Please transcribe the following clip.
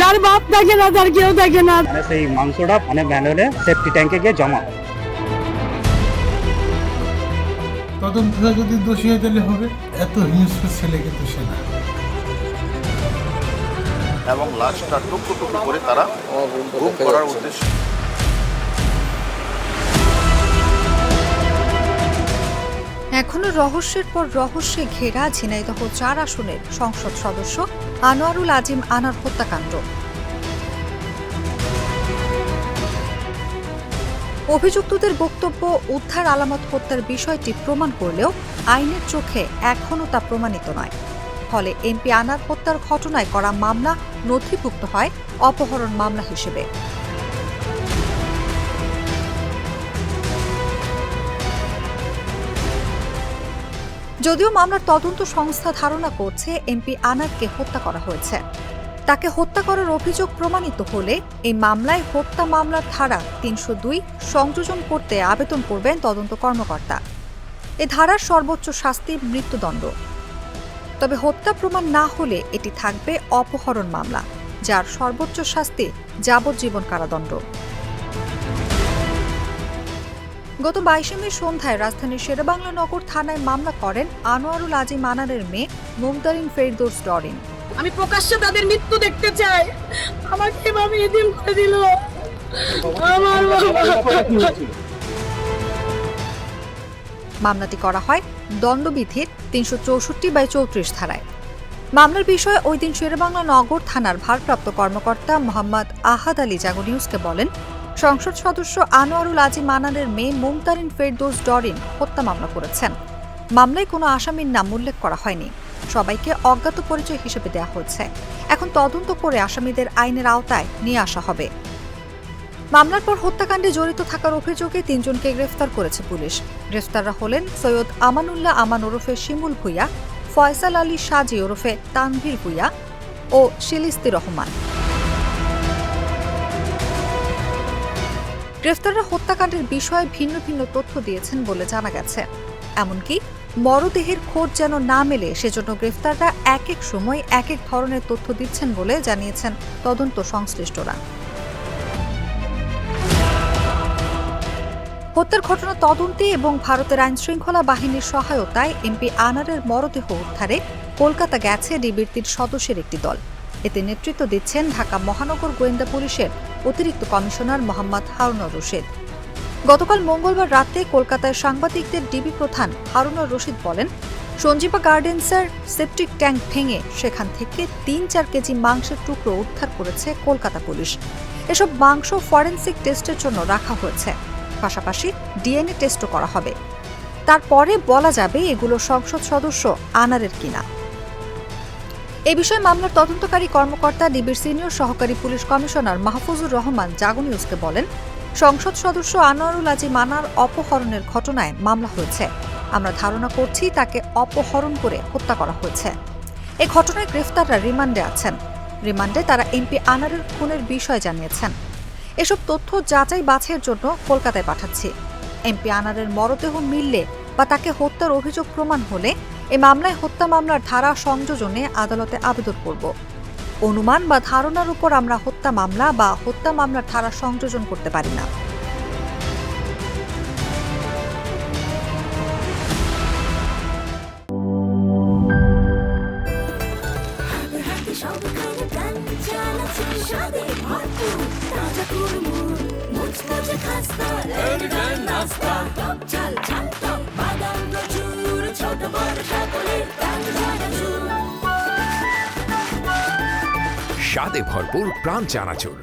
যার বাপ থাকে না, তার কেউ থাকে না। সেই মাংসটা ভ্যানে সেফটি ট্যাঙ্কে গিয়ে জমা হয়। তদন্ত যদি দোষী হয় তাহলে হবে, এত হিংস্র ছেলে কিন্তু সে না। এবং লাশটা টুকরো টুকরো করে তারা গুম করার উদ্দেশ্যে এখনো রহস্যের পর রহস্যে ঘেরা ঝিনাইদহ ৪ আসনের সংসদ সদস্য আনোয়ারুল আজিম আনার হত্যাকাণ্ড। অভিযুক্তদের বক্তব্য উদ্ধার আলামত হত্যার বিষয়টি প্রমাণ করলেও আইনের চোখে এখনও তা প্রমাণিত নয়। ফলে এমপি আনার হত্যার ঘটনায় করা মামলা নথিভুক্ত হয় অপহরণ মামলা হিসেবে। যদিও মামলার তদন্ত সংস্থা ধারণা করছে এমপি আনারকে হত্যা করা হয়েছে। তাকে হত্যা করার অভিযোগ প্রমাণিত হলে এই মামলায় হত্যা মামলার ধারা ৩০২ সংযোজন করতে আবেদন করবেন তদন্ত কর্মকর্তা। এ ধারার সর্বোচ্চ শাস্তি মৃত্যুদণ্ড। তবে হত্যা প্রমাণ না হলে এটি থাকবে অপহরণ মামলা, যার সর্বোচ্চ শাস্তি যাবজ্জীবন কারাদণ্ড। গত ২২ মে সন্ধ্যায় রাজধানীর শেরেবাংলা নগর থানায় মামলা করেন আনোয়ারুল আজিম আনারের মেয়ে মুমতারিন ফেরদৌস ডরিন। আমি প্রকাশ্যে তাদের মৃত্যু দেখতে চাই। আমাকে এভাবে এতিম করে দিল আমার বাবা। মামলাটি করা হয় দণ্ডবিধির ৩৬৪/৩৪ ধারায়। মামলার বিষয়ে ওই দিন শেরেবাংলা নগর থানার ভারপ্রাপ্ত কর্মকর্তা মোহাম্মদ আহাদ আলী জাগো নিউজকে বলেন, সংসদ সদস্য আনোয়ারুল আজিম আনারের মেয়ে মুমতারিন ফেরদৌস ডরিন হত্যা মামলা করেছেন। মামলায় কোনো আসামির নাম উল্লেখ করা হয়নি, সবাইকে অজ্ঞাত পরিচয় হিসেবে দেওয়া হয়েছে। এখন তদন্ত করে আসামিদের আইনের আওতায় নিয়ে আসা হবে। মামলার পর হত্যাকাণ্ডে জড়িত থাকার অভিযোগে ৩ জনকে গ্রেফতার করেছে পুলিশ। গ্রেফতাররা হলেন সৈয়দ আমানুল্লাহ আমান ওরফে শিমুল ভুইয়া, ফয়সাল আলী সাজি ওরফে তানভীর ভুইয়া ও শিলিস্তি রহমান। গ্রেফতাররা হত্যাকাণ্ডের বিষয়ে ভিন্ন ভিন্ন তথ্য দিয়েছেন বলে জানা গেছে। এমনকি মরদেহের খোঁজ যেন না মেলে সেজন্য গ্রেফতাররা এক এক সময় এক এক ধরনের তথ্য দিচ্ছেন বলে জানিয়েছেন তদন্ত সংশ্লিষ্টরা। হত্যার ঘটনা তদন্তে এবং ভারতের আইনশৃঙ্খলা বাহিনীর সহায়তায় এমপি আনারের মরদেহ উদ্ধারে কলকাতা গেছে ডিবির ৩ সদস্যের একটি দল। এতে নেতৃত্ব দিচ্ছেন ঢাকা মহানগর গোয়েন্দা পুলিশের অতিরিক্ত কমিশনার মোহাম্মদ হারুনুর রশিদ। গতকাল মঙ্গলবার রাতে কলকাতায় সাংবাদিকদের ডিবি প্রধান হারুনুর রশিদ বলেন, সঞ্জীবা গার্ডেন্সের সেপটিক ট্যাঙ্ক ভেঙে সেখান থেকে ৩-৪ কেজি মাংসের টুকরো উদ্ধার করেছে কলকাতা পুলিশ। এসব মাংস ফরেনসিক টেস্টের জন্য রাখা হয়েছে, পাশাপাশি ডিএনএ টেস্টও করা হবে। তারপরে বলা যাবে এগুলো সংসদ সদস্য আনারের কিনা। এ বিষয়ে মামলার তদন্তকারী কর্মকর্তা ডিবির সিনিয়র সহকারী পুলিশ কমিশনার মাহফুজুর রহমান জাগো নিউজকে বলেন, সংসদ সদস্য আনোয়ারুল আজিম আনার অপহরণের ঘটনায় মামলা হয়েছে। আমরা ধারণা করছি তাকে অপহরণ করে হত্যা করা হয়েছে। এই ঘটনায় গ্রেফতাররা রিমান্ডে আছেন। রিমান্ডে তারা এমপি আনারের খুনের বিষয় জানিয়েছেন। এসব তথ্য যাচাই বাছাইয়ের জন্য কলকাতায় পাঠাচ্ছি। এমপি আনারের মরদেহ মিললে বা তাকে হত্যার অভিযোগ প্রমাণ হলে এ মামলায় হত্যা মামলার ধারা সংযোজনে আদালতে আবেদন করব। অনুমান বা ধারণার উপর আমরা হত্যা মামলা বা হত্যা মামলার ধারা সংযোজন করতে পারি না। স্বাদে ভরপুর প্রাণ চানাচুর।